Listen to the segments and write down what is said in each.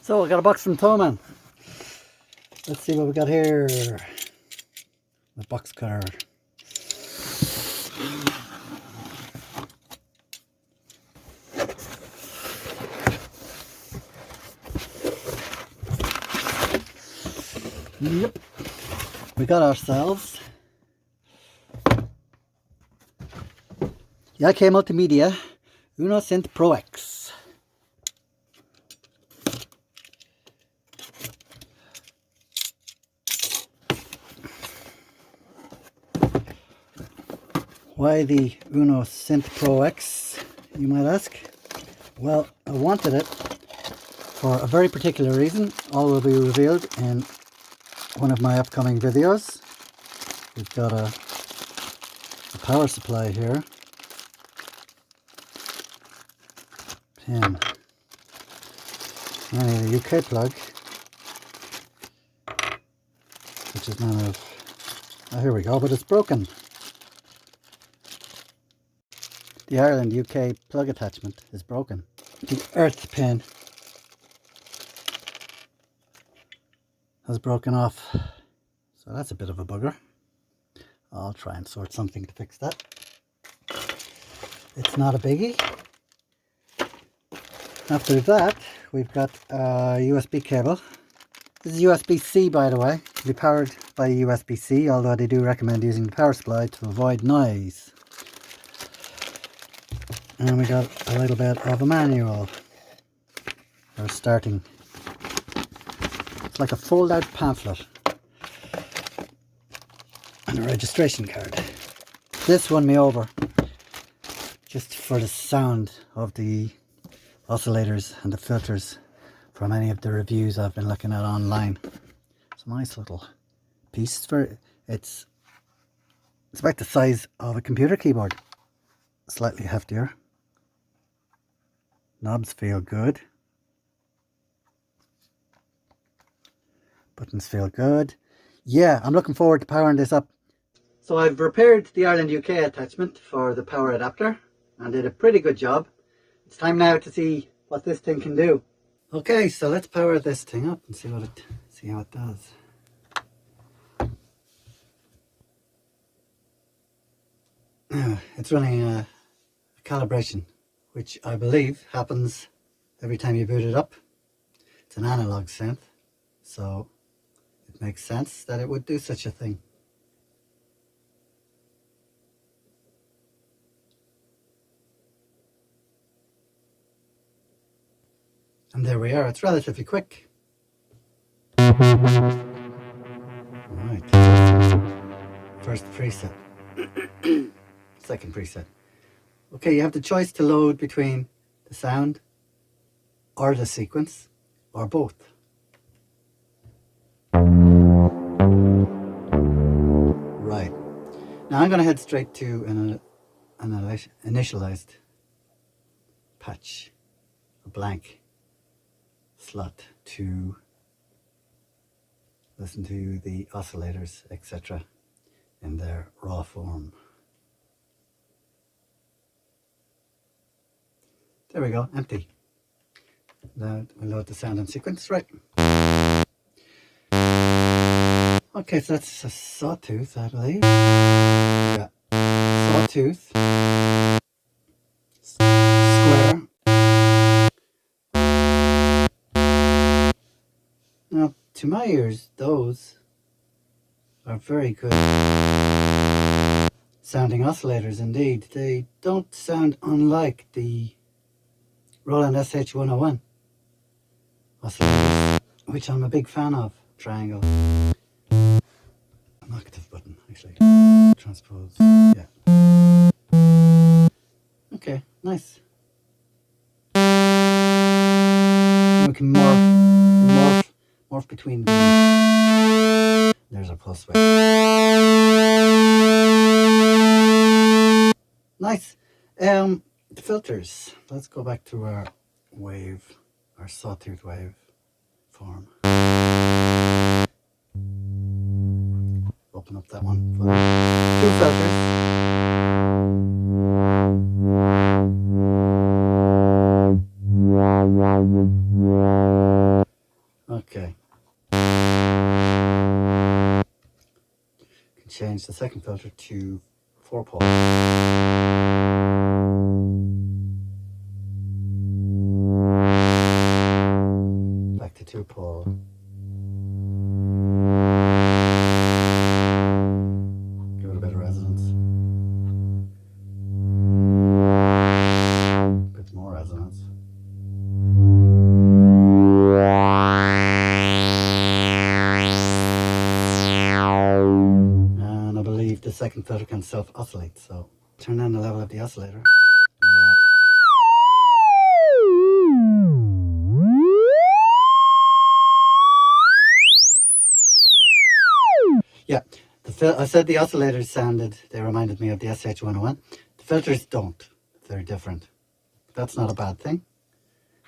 So I got a box from Toman. Let's see what we got here. The box cutter. Yep, we got ourselves the IK Multimedia Uno Synth Pro X. Why the Uno Synth Pro X, you might ask? Well, I wanted it for a very particular reason. All will be revealed in one of my upcoming videos. We've got a power supply here, pin, and a UK plug, which is none of, oh, here we go, but it's broken. The Ireland UK plug attachment is broken. The earth pin has broken off, so that's a bit of a bugger. I'll try and sort something to fix that. It's not a biggie. After that, we've got a USB cable. This is USB-C, by the way. It can be powered by USB-C, although they do recommend using the power supply to avoid noise. And we got a little bit of a manual for starting. It's like a fold-out pamphlet and a registration card. This won me over just for the sound of the oscillators and the filters from any of the reviews I've been looking at online. It's a nice little piece. It's about the size of a computer keyboard, slightly heftier. Knobs feel good. Buttons feel good. Yeah, I'm looking forward to powering this up. So I've repaired the Ireland UK attachment for the power adapter and did a pretty good job. It's time now to see what this thing can do. Okay, so let's power this thing up and see how it does. It's running a calibration, which I believe happens every time you boot it up. It's an analog synth, so it makes sense that it would do such a thing. And there we are, it's relatively quick. Right. First preset. Second preset. Okay, you have the choice to load between the sound or the sequence or both. Right. Now I'm going to head straight to an initialized patch, a blank slot to listen to the oscillators, etc. in their raw form. There we go, empty. Now we'll load the sound and sequence, right. Okay, so that's a sawtooth, I believe. Yeah, sawtooth, square. Now, to my ears, those are very good sounding oscillators indeed. They don't sound unlike the Roland SH101 oscillators, which I'm a big fan of. Triangle. An octave button, actually. Transpose. Yeah. Okay, nice. We can morph between the. There's our pulse width. Nice. The filters. Let's go back to our wave, our sawtooth wave form. Open up that one. Two filters. Okay. Can change the second filter to 4-pole. Back to 2-pole. Give it a bit of resonance. A bit more resonance. And I believe the second filter can self-oscillate, so turn down the level of the oscillator. Yeah, I said the oscillators sounded, they reminded me of the SH-101. The filters don't, they're different. That's not a bad thing.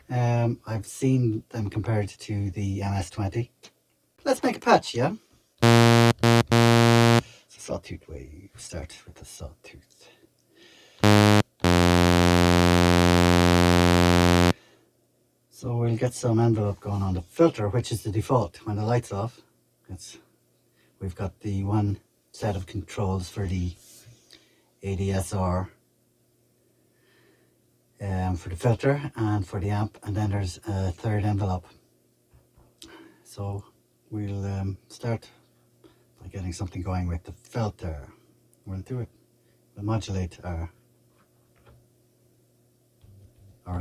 I've seen them compared to the MS-20. Let's make a patch, yeah? It's a sawtooth wave. Start with the sawtooth. So we'll get some envelope going on the filter, which is the default. When the light's off, we've got the one set of controls for the ADSR, for the filter and for the amp, and then there's a third envelope. So we'll start by getting something going with the filter. We'll do it. We'll modulate our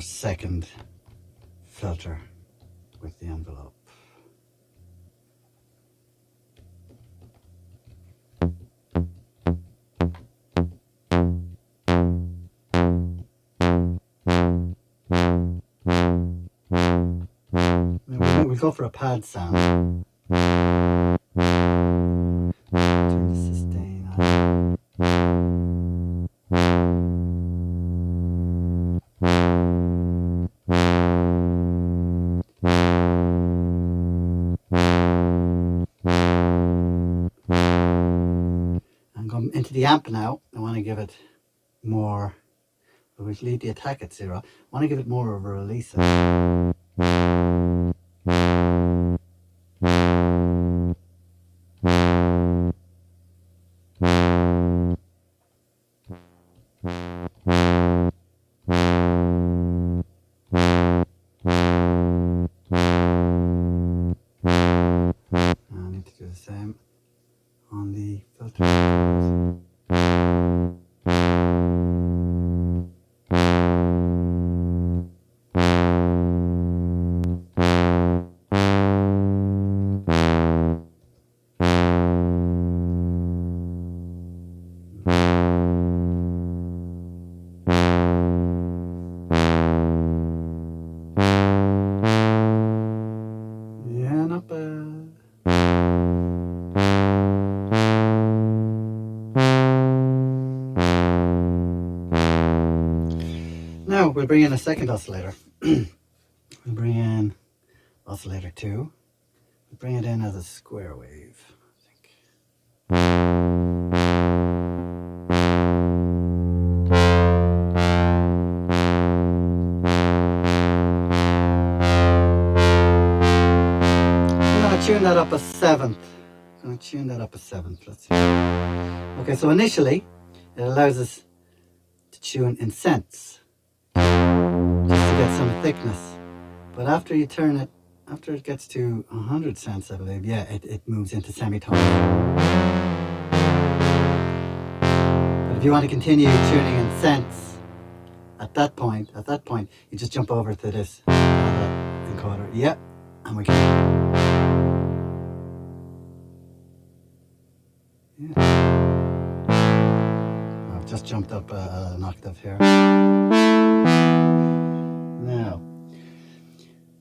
second filter with the envelope. We'll go for a pad sound. Turn the sustain on. I'm going into the amp now. I want to give it more, we'll leave the attack at 0. I want to give it more of a release. I need to do the same on the filter. Yeah, not bad. Now we'll bring in a second oscillator. We'll bring in oscillator 2. We'll bring it in as a square wave, I think. I'm going to tune that up a 7th. Let's see. Okay, so initially it allows us to tune in cents, just to get some thickness. But after you turn it, after it gets to 100 cents, I believe, yeah, it moves into semitone. But if you want to continue tuning in cents, at that point, you just jump over to this encoder. Yep, and we can. Yeah. I've just jumped up an octave here. Now,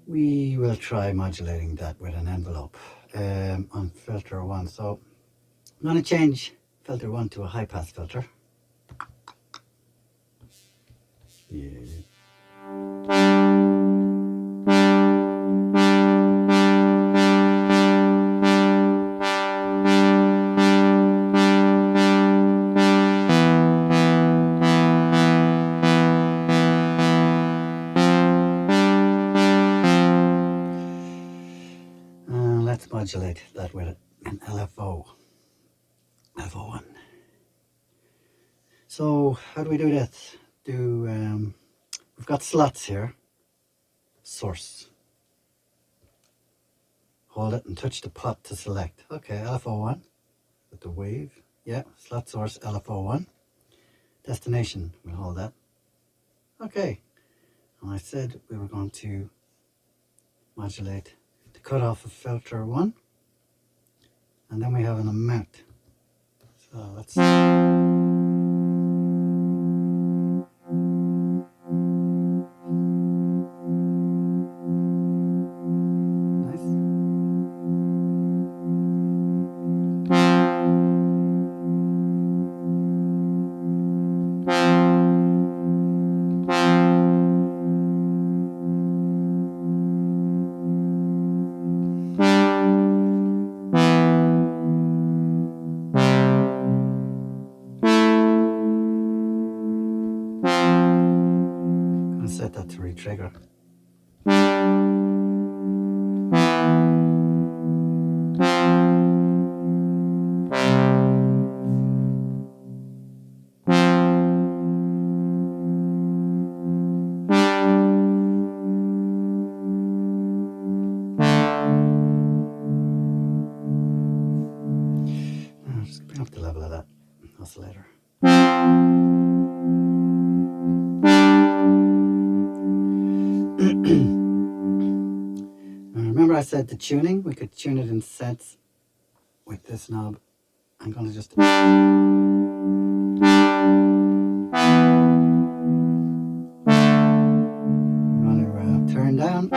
we will try modulating that with an envelope on filter 1. So I'm going to change filter 1 to a high pass filter. Yeah. let's modulate that with an LFO1. So how do we do that? We've got slots here. Source. Hold it and touch the pot to select. Okay, LFO1 with the wave. Yeah, slot source LFO1. Destination, we'll hold that. Okay, and I said we were going to modulate the cutoff of filter 1, and then we have an amount. So let's set that to re-trigger. Just bring up the level of that oscillator. Remember I said the tuning, we could tune it in sets with this knob. I'm going to just turn down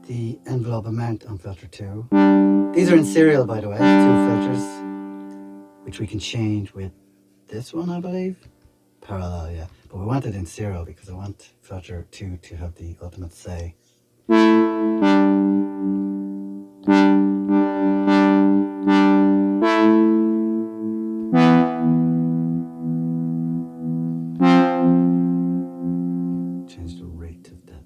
the envelope amount on filter 2. These are in serial, by the way, 2 filters, which we can change with this one, I believe. Parallel, yeah. But we want it in serial because I want filter 2 to have the ultimate say. Change the rate of that.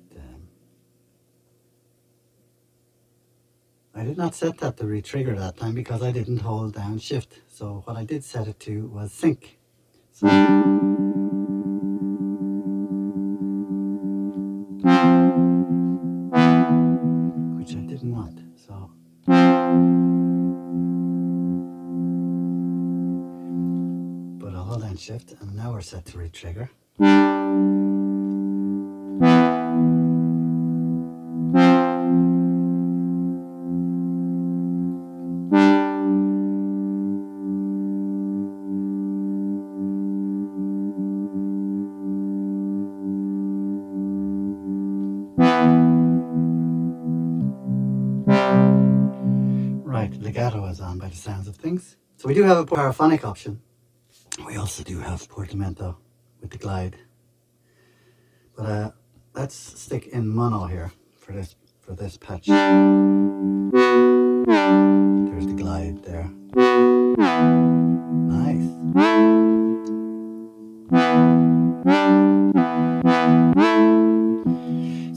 I did not set that to re-trigger that time because I didn't hold down shift. So what I did set it to was sync. So which I didn't want. So but I'll hold down shift and now we're set to re-trigger. Right, legato is on by the sounds of things. So we do have a paraphonic option. We also do have portamento with the glide. But let's stick in mono here for this patch. There's the glide there. Nice.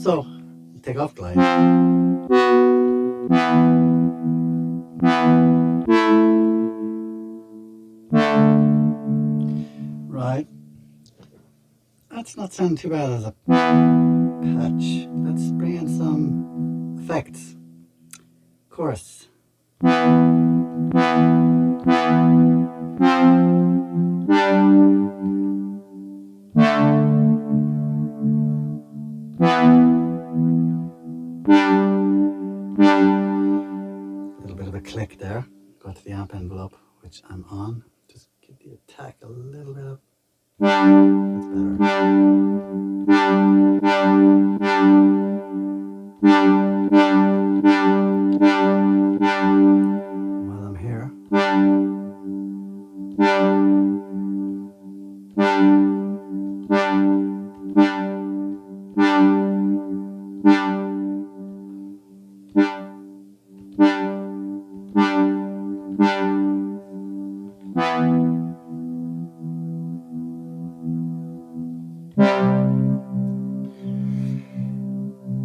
So take off glide. Right. That's not sounding too bad as a patch. Let's bring in some effects. Chorus. A little bit of a click there. Go to the amp envelope, which I'm on. Just give the attack a little bit of. That's better. While I'm here.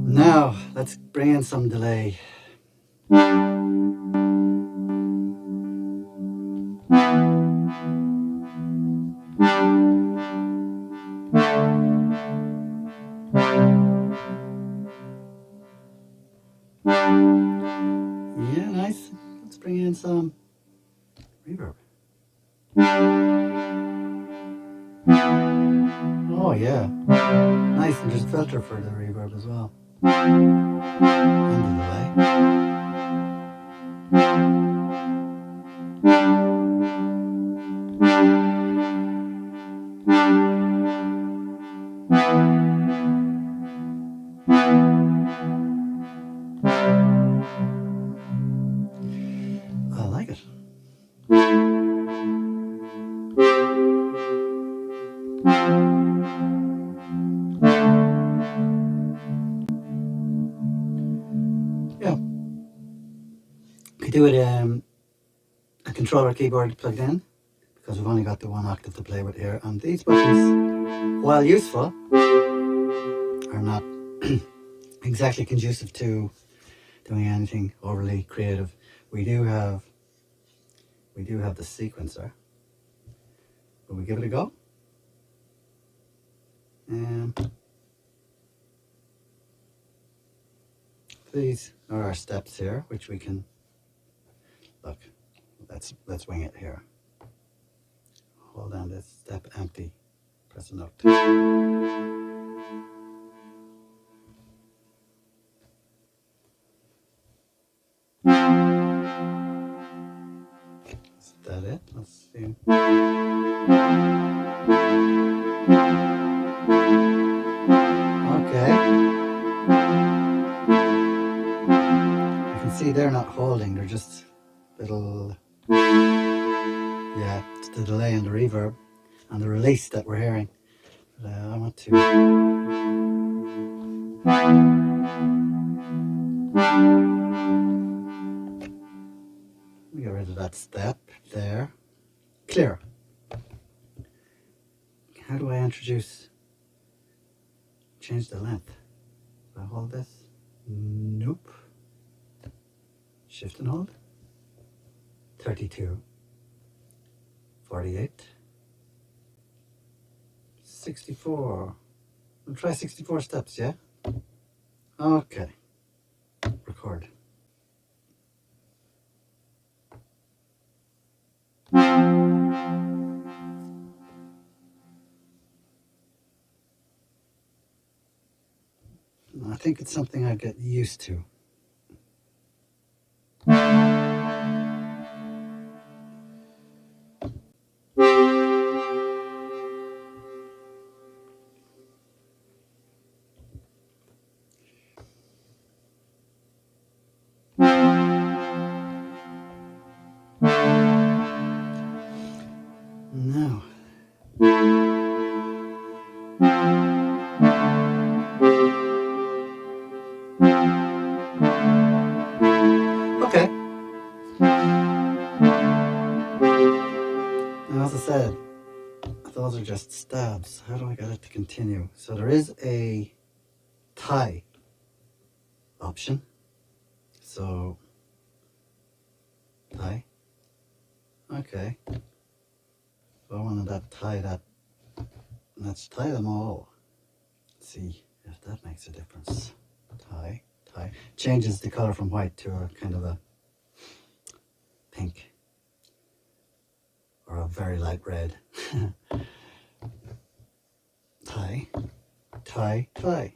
Now, let's bring in some delay. Yeah, nice. Let's bring in some reverb. Oh yeah, nice, and there's a filter for the reverb as well. And the delay. I like it. Yeah. Could do it a controller keyboard plugged in, because we've only got the one octave to play with here, and these buttons, while useful, are not exactly conducive to doing anything overly creative. We do have the sequencer. Will we give it a go? These are our steps here, which we can look. Let's wing it here. Hold down this step empty. Press a note. Is that it? Let's see. Okay. You can see they're not holding, they're just little, yeah, it's the delay and the reverb and the release that we're hearing. But, I want to get rid of that step there. Clear. How do I change the length? Do I hold this? Nope. Shift and hold. 32. 48. 64. We'll try 64 steps, yeah? Okay. Record. I think it's something I get used to. Now. Okay. Now, as I said, those are just stabs. How do I get it to continue? So there is a tie option. So, tie. Okay. So I wanted that tie that. Let's tie them all. Let's see if that makes a difference. Tie. Changes the color from white to a kind of a pink or a very light red. Tie. Try glide.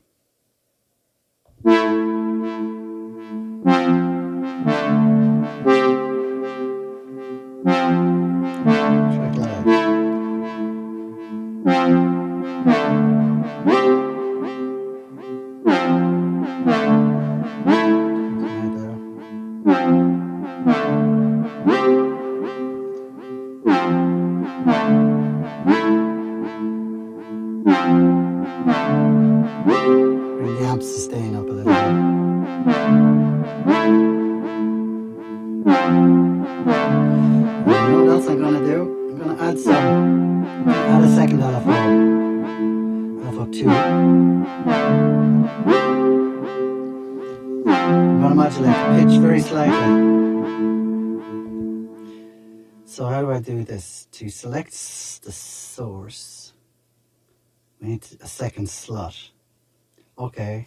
Bring the amp sustain up a little bit. And you know what else I'm going to do? I'm going to add a second LFO. LFO 2. I'm going to modulate the pitch very slightly. So how do I do this? To select the source, we need a second slot. Okay,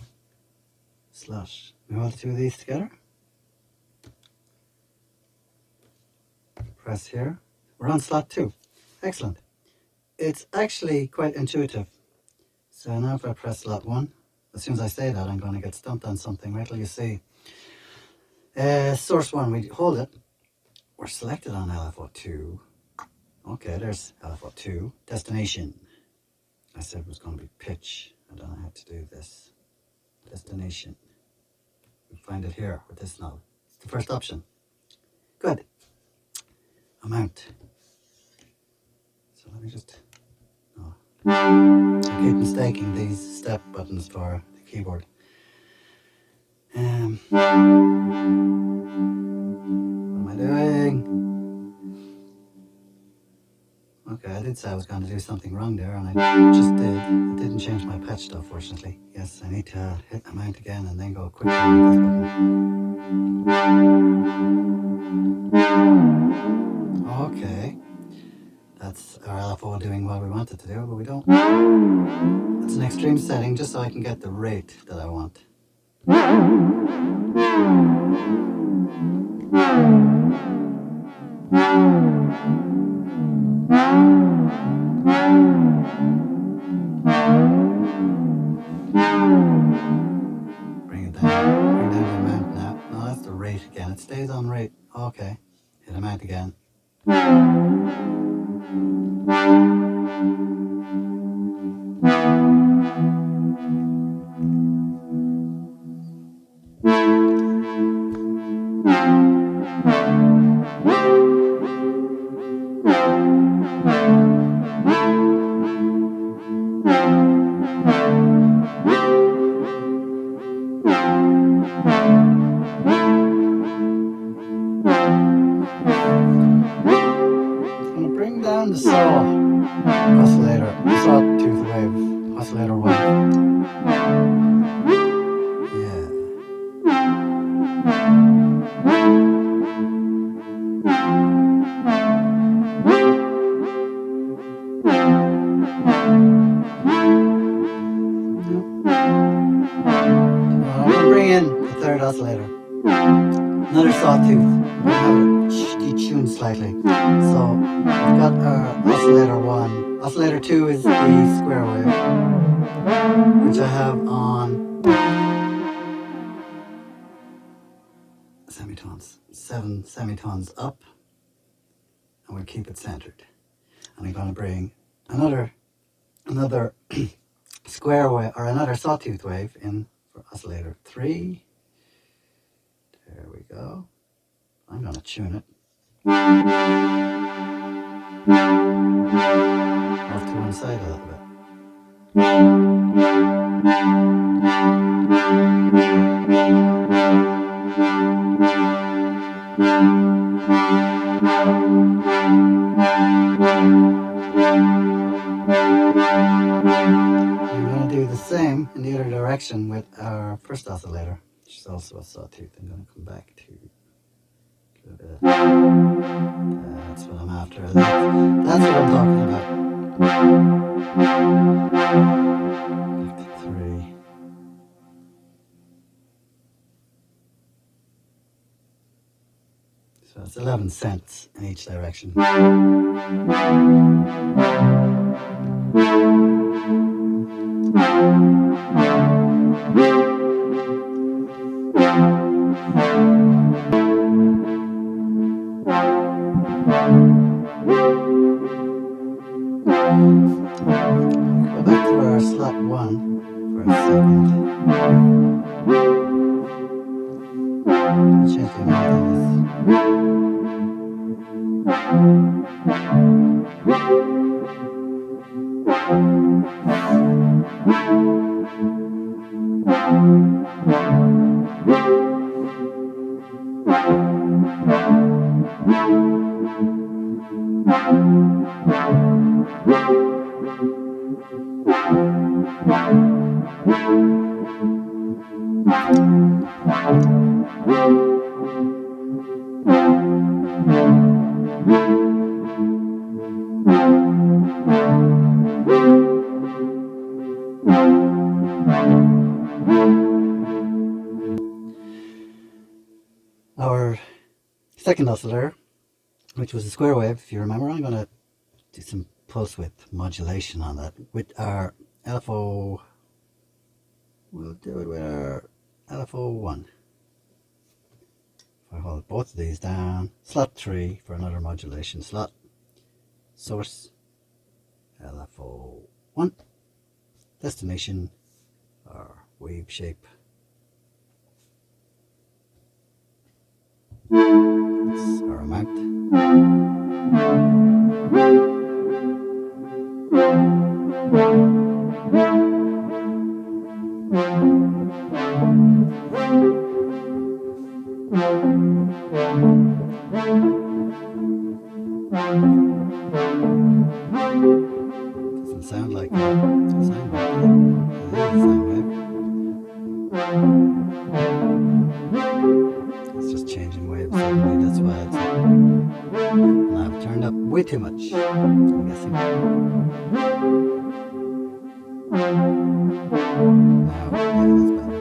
slot. We hold the two of these together. Press here. We're on slot 2. Excellent. It's actually quite intuitive. So now if I press slot 1, as soon as I say that, I'm going to get stumped on something. Wait till you see. Source 1, we hold it. We're selected on LFO2. Okay, there's LFO2. Destination. I said it was going to be pitch. I don't know how to do this. Destination. We find it here with this knob. It's the first option. Good. Amount. So let me just... Oh. I keep mistaking these step buttons for the keyboard. What am I doing? Okay, I did say I was going to do something wrong there, and I just did. It didn't change my patch though, fortunately. Yes, I need to hit amount again and then go quickly with this button. Okay. That's our LFO doing what we want it to do, but we don't. It's an extreme setting just so I can get the rate that I want. Bring it down. Bring down the amount now. No, that's the rate again. It stays on rate. Okay. Hit amount again. The saw oscillator, sawtooth wave, oscillator 1. Yeah. I'm going to bring in the third oscillator. Another sawtooth. I'm going to have it detuned slightly. So we've got our oscillator 1. Oscillator 2 is the square wave, which I have on semitones. 7 semitones up, and we'll keep it centered. And I'm going to bring another square wave, or another sawtooth wave in for oscillator 3. There we go. I'm going to tune it. Off to one side a little bit. I'm going to do the same in the other direction with our first oscillator, which is also a sawtooth. I'm going to come back to a little bit of, that's what I'm after. That's what I'm talking about. Back to 3. So it's 11 cents in each direction. Go back to our slot 1 for a second. Change the amount on this. Our second oscillator, which was a square wave, if you remember, I'm going to do some pulse width modulation on that with our LFO. We'll do it with our LFO1. If I hold both of these down, slot 3 for another modulation slot, source, LFO1, destination, our wave shape. That's our amount. Doesn't sound like a sine wave. It is a sine wave. It's just changing waves suddenly, that's why it's up. And I've turned up way too much, I'm guessing. Now, yeah, that's better.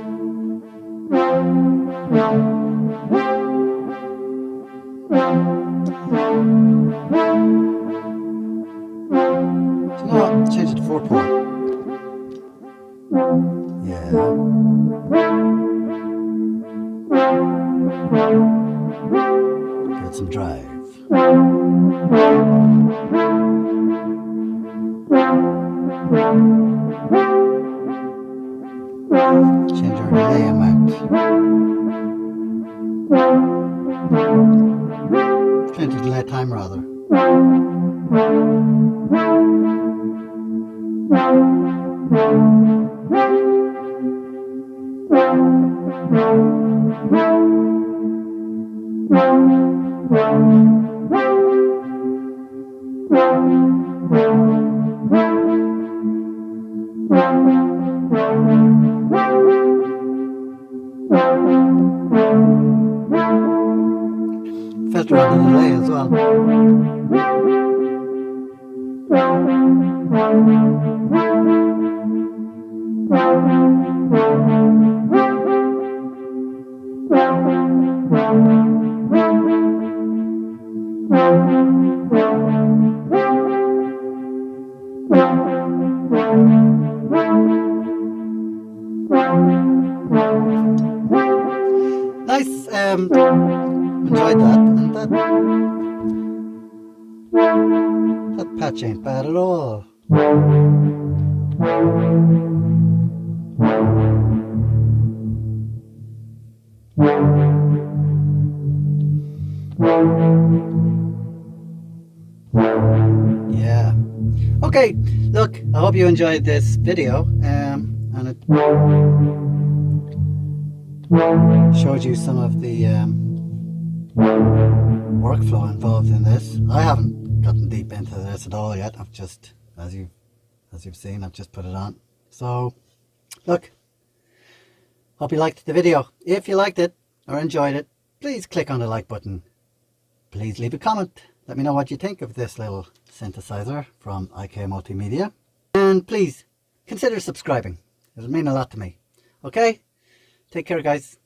Do you know what? Change it to 4-pole. Yeah. Get some drive. Change our delay amount. Change the delay time rather. Filter on the delay as well. Nice, enjoyed that, and that patch ain't bad at all. Yeah. Okay, look, I hope you enjoyed this video, and it showed you some of the workflow involved in this. I haven't gotten deep into this at all yet. I've just, as you've seen, I've just put it on. So, look, hope you liked the video. If you liked it or enjoyed it, please click on the like button. Please leave a comment. Let me know what you think of this little synthesizer from IK Multimedia. And please consider subscribing. It'll mean a lot to me. Okay? Take care, guys.